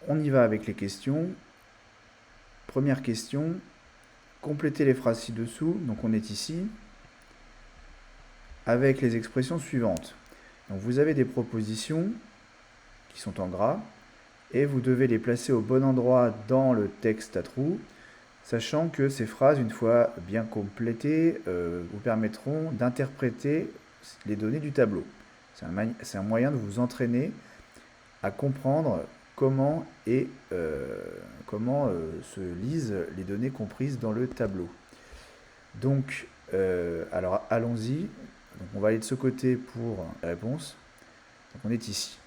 On y va avec les questions. Première question, complétez les phrases ci-dessous. Donc on est ici avec les expressions suivantes. Donc vous avez des propositions qui sont en gras et vous devez les placer au bon endroit dans le texte à trous, sachant que ces phrases, une fois bien complétées, vous permettront d'interpréter les données du tableau. C'est un moyen de vous entraîner à comprendre comment se lisent les données comprises dans le tableau. Donc, alors allons-y. Donc, on va aller de ce côté pour la réponse. Donc, on est ici.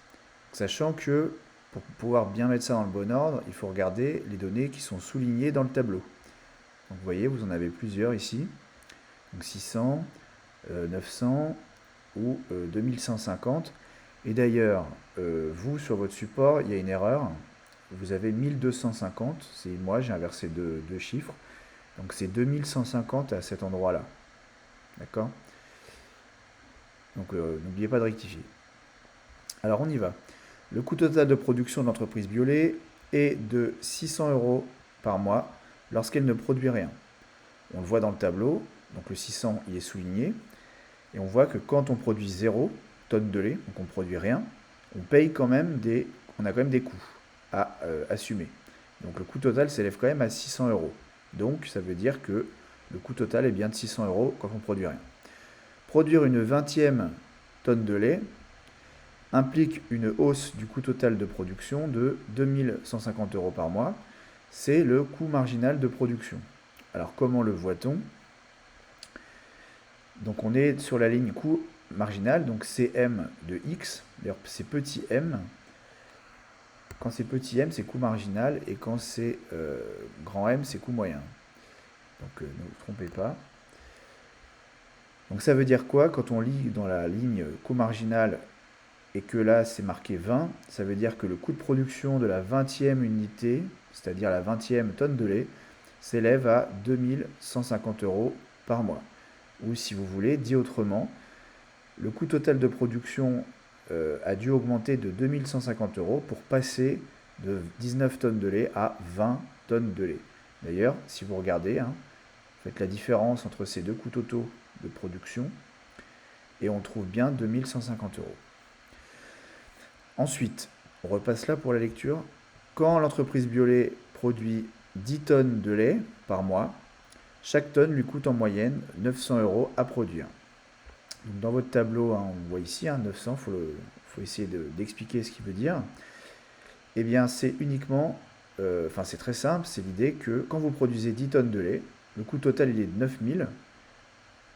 Sachant que pour pouvoir bien mettre ça dans le bon ordre, il faut regarder les données qui sont soulignées dans le tableau. Donc, vous voyez, vous en avez plusieurs ici. Donc 600, 900 ou 2150. Et d'ailleurs, vous, sur votre support, il y a une erreur. Vous avez 1250, c'est moi, j'ai inversé deux chiffres. Donc c'est 2150 à cet endroit-là. D'accord? Donc n'oubliez pas de rectifier. Alors on y va. Le coût total de production de l'entreprise Biolay est de 600 euros par mois lorsqu'elle ne produit rien. On le voit dans le tableau, donc le 600 il est souligné, et on voit que quand on produit 0 tonnes de lait, donc on ne produit rien, on a quand même des coûts à assumer. Donc le coût total s'élève quand même à 600 euros. Donc ça veut dire que le coût total est bien de 600 euros quand on ne produit rien. Produire une 20e tonne de lait implique une hausse du coût total de production de 2150 euros par mois. C'est le coût marginal de production. Alors comment le voit-on? Donc on est sur la ligne coût marginal, donc CM de X. D'ailleurs c'est petit m. Quand c'est petit m, c'est coût marginal, et quand c'est grand M, c'est coût moyen. Donc ne vous trompez pas. Donc ça veut dire quoi quand on lit dans la ligne coût marginal et que là c'est marqué 20, ça veut dire que le coût de production de la 20e unité, c'est-à-dire la 20e tonne de lait, s'élève à 2150 euros par mois. Ou si vous voulez, dit autrement, le coût total de production a dû augmenter de 2150 euros pour passer de 19 tonnes de lait à 20 tonnes de lait. D'ailleurs, si vous regardez, faites la différence entre ces deux coûts totaux de production et on trouve bien 2150 euros. Ensuite, on repasse là pour la lecture. Quand l'entreprise Biolay produit 10 tonnes de lait par mois, chaque tonne lui coûte en moyenne 900 euros à produire. Donc dans votre tableau, on voit ici 900, il faut essayer d'expliquer ce qu'il veut dire. Eh bien, c'est uniquement, c'est très simple, c'est l'idée que quand vous produisez 10 tonnes de lait, le coût total il est de 9000.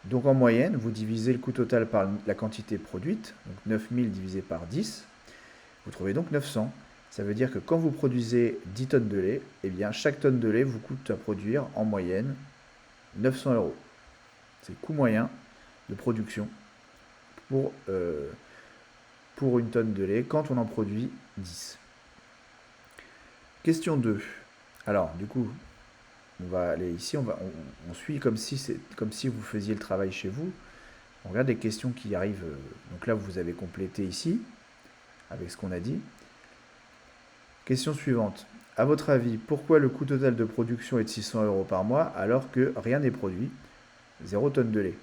Donc en moyenne, vous divisez le coût total par la quantité produite, donc 9000 divisé par 10, vous trouvez donc 900. Ça veut dire que quand vous produisez 10 tonnes de lait, eh bien chaque tonne de lait vous coûte à produire en moyenne 900 euros. C'est le coût moyen de production pour une tonne de lait quand on en produit 10. Question 2. Alors, du coup, on va aller ici, on suit comme si vous faisiez le travail chez vous. On regarde les questions qui arrivent. Donc là, vous avez complété ici, avec ce qu'on a dit. Question suivante. À votre avis, pourquoi le coût total de production est de 600 euros par mois alors que rien n'est produit? 0 tonne de lait.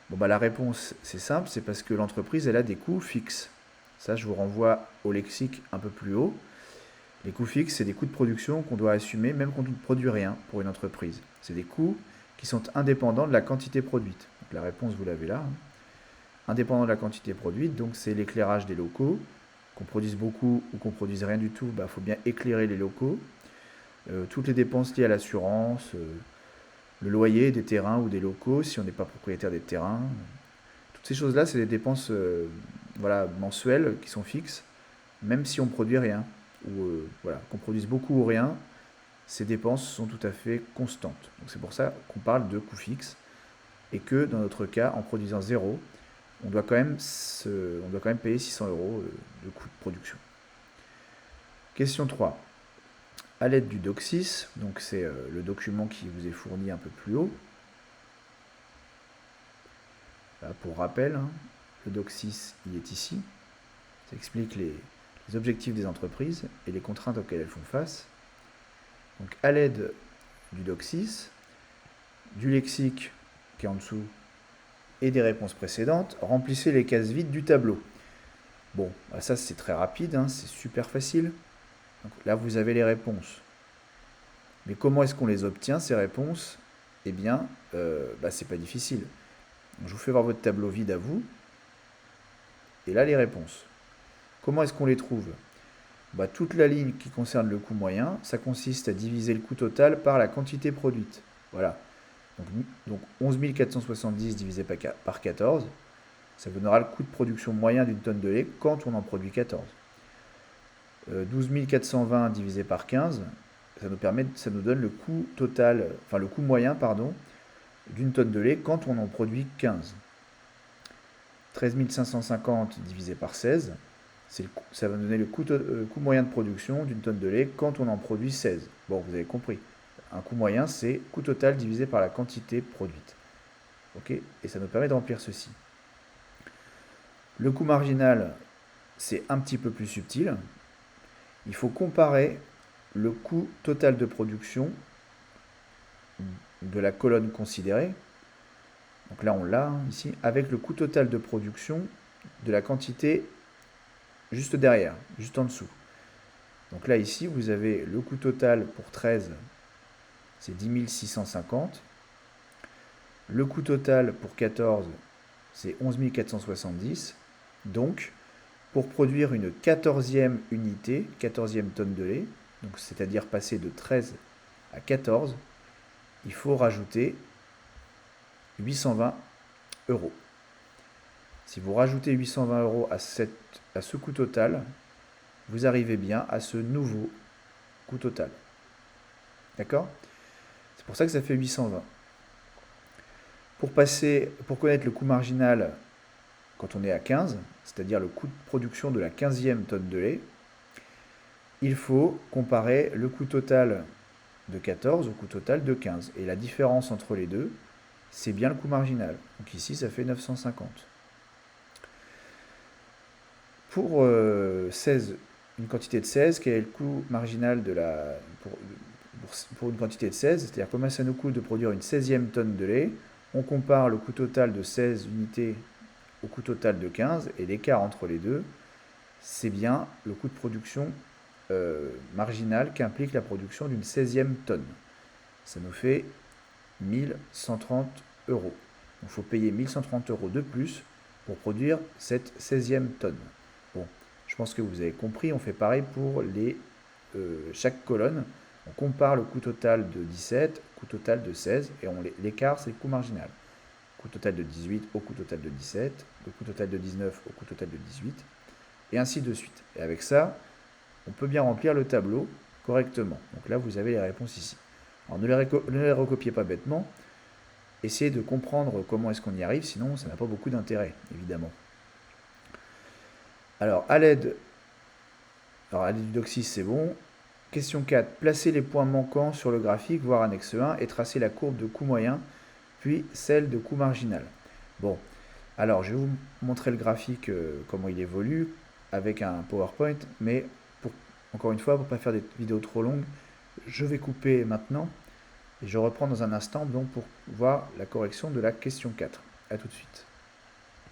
Bon, bah, la réponse, c'est simple, c'est parce que l'entreprise, elle a des coûts fixes. Ça, je vous renvoie au lexique un peu plus haut. Les coûts fixes, c'est des coûts de production qu'on doit assumer même quand on ne produit rien pour une entreprise. C'est des coûts qui sont indépendants de la quantité produite. Donc, la réponse, vous l'avez là. Indépendant de la quantité produite, donc c'est l'éclairage des locaux. Qu'on produise beaucoup ou qu'on produise rien du tout, faut bien éclairer les locaux. Toutes les dépenses liées à l'assurance, le loyer des terrains ou des locaux si on n'est pas propriétaire des terrains. Toutes ces choses-là, c'est des dépenses mensuelles qui sont fixes, même si on ne produit rien. Ou qu'on produise beaucoup ou rien, ces dépenses sont tout à fait constantes. Donc c'est pour ça qu'on parle de coûts fixes et que dans notre cas, en produisant zéro, on doit quand même payer 600 euros de coût de production. Question 3. À l'aide du doc6, donc c'est le document qui vous est fourni un peu plus haut. Là, pour rappel, le doc6 il est ici. Ça explique les les objectifs des entreprises et les contraintes auxquelles elles font face. Donc à l'aide du doc 6, du lexique qui est en dessous et des réponses précédentes, remplissez les cases vides du tableau. Bon, ça c'est très rapide, hein, c'est super facile. Donc là vous avez les réponses. Mais comment est-ce qu'on les obtient ces réponses? Eh bien, c'est pas difficile. Donc, je vous fais voir votre tableau vide à vous. Et là les réponses. Comment est-ce qu'on les trouve? Toute la ligne qui concerne le coût moyen, ça consiste à diviser le coût total par la quantité produite. Voilà. Donc 11 470 divisé par 14, ça vous donnera le coût de production moyen d'une tonne de lait quand on en produit 14. 12 420 divisé par 15, ça nous donne le coût total, enfin le coût moyen, pardon, d'une tonne de lait quand on en produit 15. 13 550 divisé par 16, ça va donner le coût moyen de production d'une tonne de lait quand on en produit 16. Bon, vous avez compris. Un coût moyen, c'est coût total divisé par la quantité produite. Ok? Et ça nous permet de remplir ceci. Le coût marginal, c'est un petit peu plus subtil. Il faut comparer le coût total de production de la colonne considérée. Donc là, on l'a ici, avec le coût total de production de la quantité juste derrière, juste en dessous. Donc là, ici, vous avez le coût total pour 13, c'est 10 650. Le coût total pour 14, c'est 11 470. Donc, pour produire une 14e unité, 14e tonne de lait, c'est-à-dire passer de 13 à 14, il faut rajouter 820 euros. Si vous rajoutez 820 euros à ce coût total, vous arrivez bien à ce nouveau coût total. D'accord? C'est pour ça que ça fait 820. Pour connaître le coût marginal quand on est à 15, c'est-à-dire le coût de production de la 15e tonne de lait, il faut comparer le coût total de 14 au coût total de 15. Et la différence entre les deux, c'est bien le coût marginal. Donc ici, ça fait 950. Pour 16, une quantité de 16, quel est le coût marginal pour une quantité de 16? C'est-à-dire combien ça nous coûte de produire une 16e tonne de lait. On compare le coût total de 16 unités au coût total de 15, et l'écart entre les deux, c'est bien le coût de production marginal qu'implique la production d'une 16e tonne. Ça nous fait 1130 euros. Il faut payer 1130 euros de plus pour produire cette 16e tonne. Bon, je pense que vous avez compris, on fait pareil pour chaque colonne. On compare le coût total de 17, coût total de 16, et l'écart, c'est le coût marginal. Coût total de 18 au coût total de 17, le coût total de 19 au coût total de 18, et ainsi de suite. Et avec ça, on peut bien remplir le tableau correctement. Donc là, vous avez les réponses ici. Alors ne les recopiez pas bêtement, essayez de comprendre comment est-ce qu'on y arrive, sinon ça n'a pas beaucoup d'intérêt, évidemment. Alors, à l'aide du doc 6, c'est bon. Question 4, placez les points manquants sur le graphique, voire annexe 1, et tracez la courbe de coût moyen, puis celle de coût marginal. Bon, alors je vais vous montrer le graphique, comment il évolue, avec un PowerPoint, mais encore une fois, pour ne pas faire des vidéos trop longues, je vais couper maintenant, et je reprends dans un instant donc pour voir la correction de la question 4. A tout de suite.